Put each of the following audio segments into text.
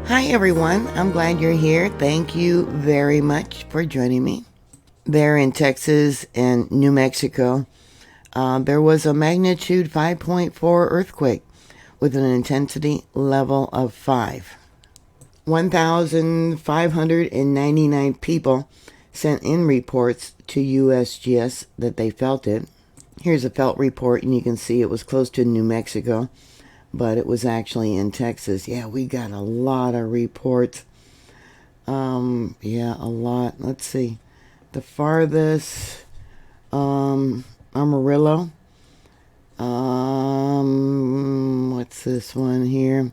Hi everyone, I'm glad you're here. Thank you very much for joining me. There in Texas and New Mexico, there was a magnitude 5.4 earthquake with an intensity level of 5. 1,599 people sent in reports to USGS that they felt it. Here's a felt report, and you can see it was close to New Mexico, but it was actually in Texas. Yeah, we got a lot of reports. Yeah, a lot. Let's see. The farthest, Amarillo. What's this one here?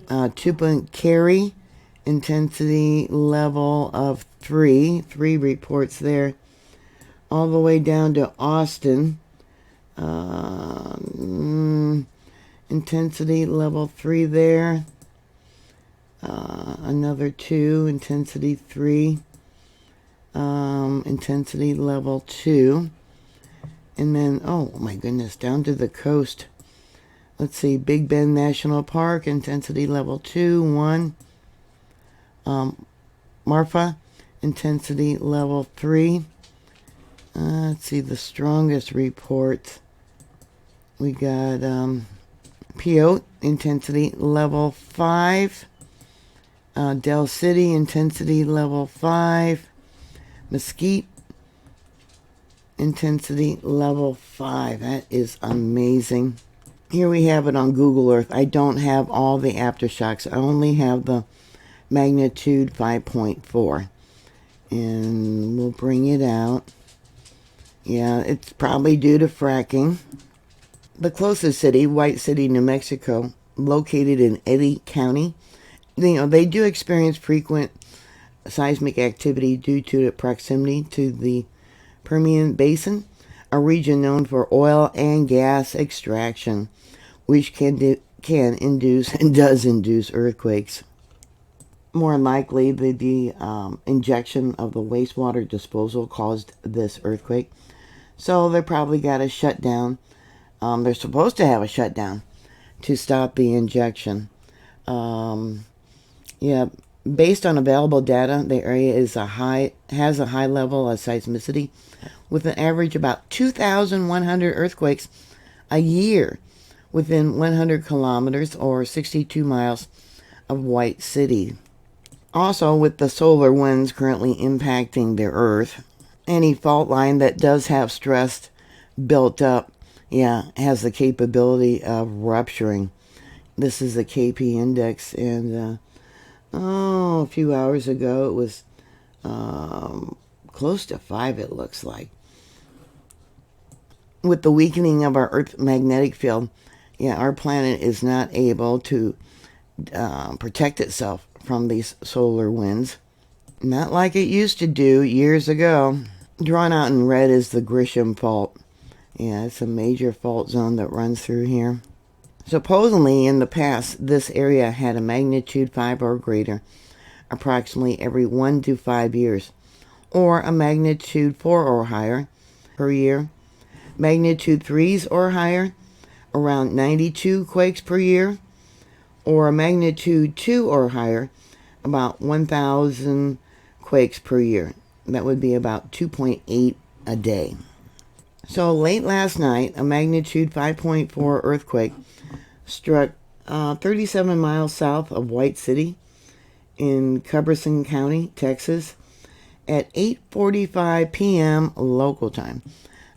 Tupancari, intensity level of 3. 3 reports there. All the way down to Austin. Intensity level 3 there. Another 2, intensity 3. Intensity level 2. And then, oh my goodness, down to the coast. Let's see, Big Bend National Park, intensity level 2, 1. Marfa, intensity level 3. Let's see, the strongest reports. We got Piote, intensity level 5. Del City, intensity level 5. Mesquite, intensity level 5. That is amazing. Here we have it on Google Earth. I don't have all the aftershocks. I only have the magnitude 5.4. And we'll bring it out. Yeah, it's probably due to fracking. The closest city, White City, New Mexico, located in Eddy County, they do experience frequent seismic activity due to the proximity to the Permian Basin, a region known for oil and gas extraction, which can induce and does induce earthquakes. More likely, the injection of the wastewater disposal caused this earthquake. So they probably got a shutdown. They're supposed to have a shutdown to stop the injection. Yeah, based on available data, the area has a high level of seismicity, with an average about 2,100 earthquakes a year within 100 kilometers or 62 miles of White City. Also, with the solar winds currently impacting the Earth, any fault line that does have stress built up, has the capability of rupturing. This is the KP index, and a few hours ago it was close to 5, it looks like. With the weakening of our Earth's magnetic field, our planet is not able to protect itself from these solar winds. Not like it used to do years ago. Drawn out in red is the Grisham Fault. Yeah, it's a major fault zone that runs through here. Supposedly, in the past, this area had a magnitude 5 or greater approximately every 1 to 5 years, or a magnitude 4 or higher per year. Magnitude 3s or higher, around 92 quakes per year, or a magnitude 2 or higher, about 1,000 quakes per year. That would be about 2.8 a day. So late last night, a magnitude 5.4 earthquake struck 37 miles south of White City in Culberson County, Texas, at 8:45 p.m. local time.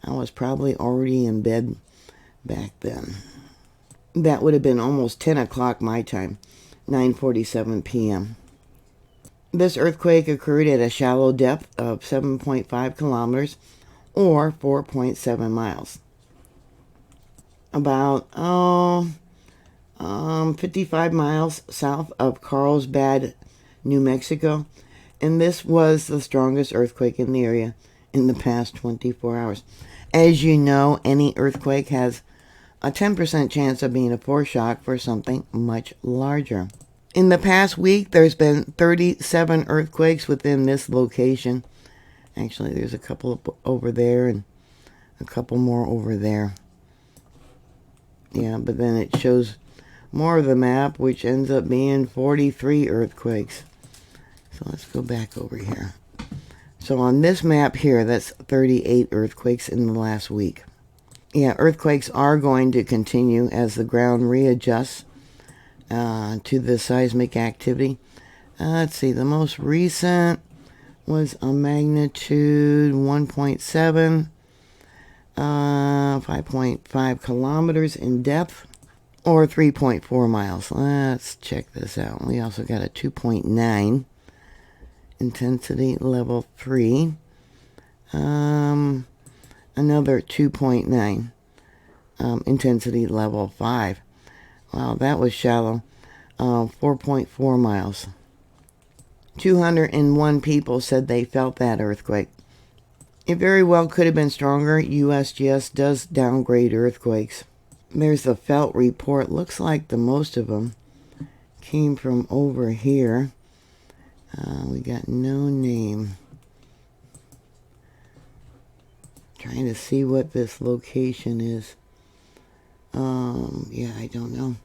I was probably already in bed back then. That would have been almost 10 o'clock my time, 9:47 p.m. This earthquake occurred at a shallow depth of 7.5 kilometers or 4.7 miles. About 55 miles south of Carlsbad, New Mexico, and this was the strongest earthquake in the area in the past 24 hours. As you know, any earthquake has a 10% chance of being a foreshock for something much larger. In the past week, there's been 37 earthquakes within this location. Actually, there's a couple over there and a couple more over there. Yeah, but then it shows more of the map, which ends up being 43 earthquakes. So let's go back over here. So on this map here, that's 38 earthquakes in the last week. Yeah, earthquakes are going to continue as the ground readjusts to the seismic activity. Let's see, the most recent was a magnitude 1.7, 5.5 kilometers in depth, or 3.4 miles. Let's check this out. We also got a 2.9. Intensity level 3. Another 2.9. Intensity level 5. Wow, that was shallow. 4.4 miles. 201 people said they felt that earthquake. It very well could have been stronger. USGS does downgrade earthquakes. There's the felt report. Looks like the most of them came from over here. We got no name. Trying to see what this location is. Yeah, I don't know.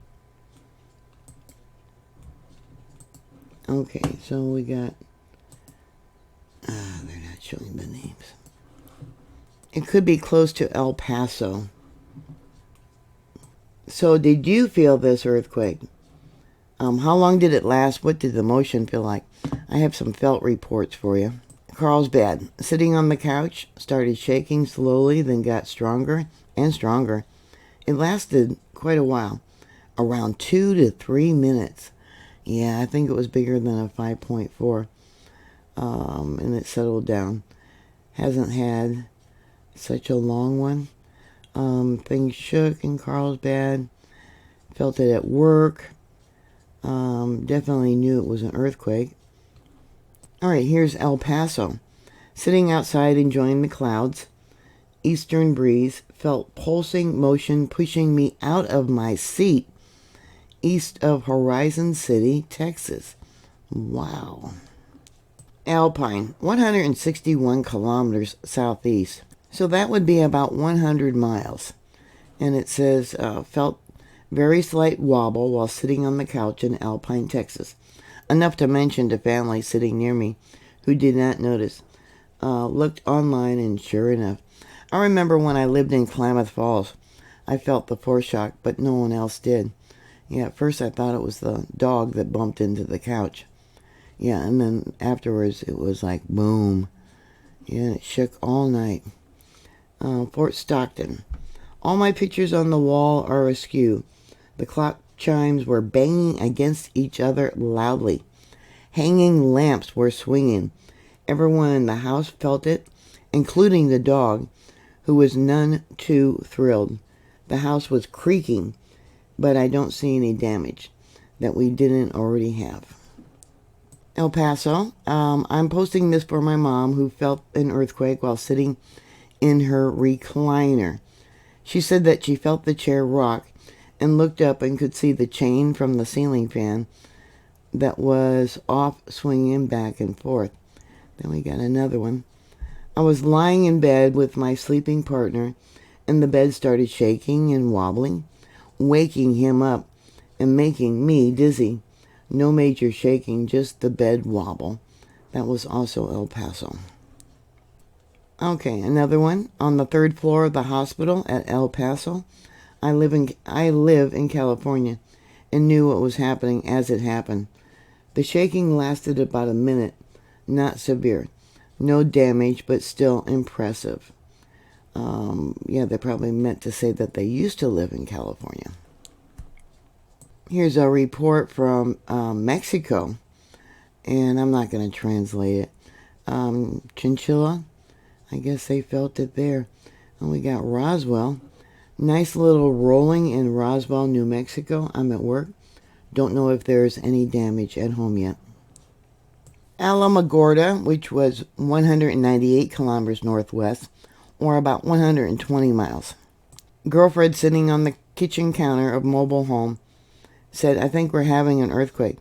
Okay, so we got... they're not showing the names. It could be close to El Paso. So did you feel this earthquake? How long did it last? What did the motion feel like? I have some felt reports for you. Carlsbad, sitting on the couch, started shaking slowly, then got stronger and stronger. It lasted quite a while, around 2 to 3 minutes. Yeah, I think it was bigger than a 5.4, and it settled down. Hasn't had such a long one. Things shook in Carlsbad. Felt it at work. Definitely knew it was an earthquake. All right, here's El Paso. Sitting outside enjoying the clouds. Eastern breeze. Felt pulsing motion pushing me out of my seat. East of Horizon City, Texas. Wow. Alpine, 161 kilometers southeast. So that would be about 100 miles. And it says, felt very slight wobble while sitting on the couch in Alpine, Texas. Enough to mention to family sitting near me who did not notice. Looked online and sure enough. I remember when I lived in Klamath Falls. I felt the foreshock, but no one else did. Yeah, at first I thought it was the dog that bumped into the couch. Yeah, and then afterwards it was like boom. Yeah, and it shook all night. Fort Stockton. All my pictures on the wall are askew. The clock chimes were banging against each other loudly. Hanging lamps were swinging. Everyone in the house felt it, including the dog, who was none too thrilled. The house was creaking, but I don't see any damage that we didn't already have. El Paso. I'm posting this for my mom, who felt an earthquake while sitting in her recliner. She said that she felt the chair rock and looked up and could see the chain from the ceiling fan that was off swinging back and forth. Then we got another one. I was lying in bed with my sleeping partner, and the bed started shaking and wobbling, waking him up and making me dizzy. No major shaking, just the bed wobble. That was also El Paso. Okay, another one. On the 3rd floor of the hospital at El Paso. I live in California and knew what was happening as it happened. The shaking lasted about a minute. Not severe. No damage, but still impressive. Yeah, they probably meant to say that they used to live in California. Here's a report from Mexico, and I'm not going to translate it. Chinchilla, I guess they felt it there. And we got Roswell. Nice little rolling in Roswell, New Mexico. I'm at work. Don't know if there's any damage at home yet. Alamogordo, which was 198 kilometers northwest, or about 120 miles. Girlfriend sitting on the kitchen counter of mobile home said, "I think we're having an earthquake."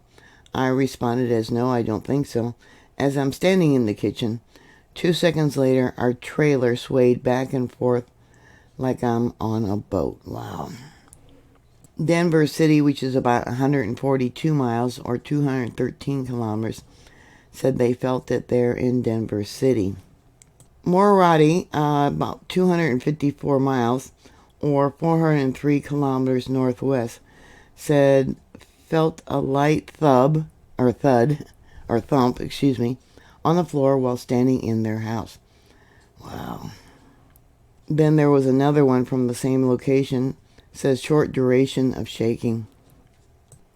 I responded as, "No, I don't think so." As I'm standing in the kitchen, 2 seconds later, our trailer swayed back and forth like I'm on a boat. Wow. Denver City, which is about 142 miles or 213 kilometers, said they felt it there in Denver City. Morati, about 254 miles or 403 kilometers northwest, said felt a light thud, on the floor while standing in their house. Wow. Then there was another one from the same location, says short duration of shaking.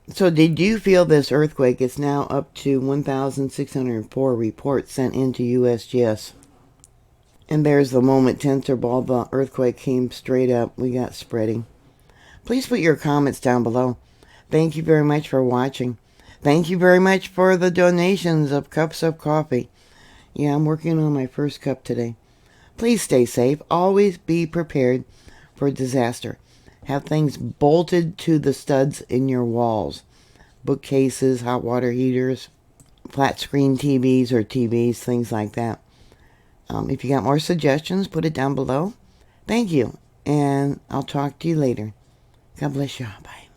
So did you feel this earthquake? It's now up to 1,604 reports sent into USGS. And there's the moment tensor ball. The earthquake came straight up. We got spreading. Please put your comments down below. Thank you very much for watching. Thank you very much for the donations of cups of coffee. Yeah, I'm working on my first cup today. Please stay safe. Always be prepared for disaster. Have things bolted to the studs in your walls. Bookcases, hot water heaters, flat screen TVs or TVs, things like that. If you got more suggestions, put it down below. Thank you, and I'll talk to you later. God bless you. Bye.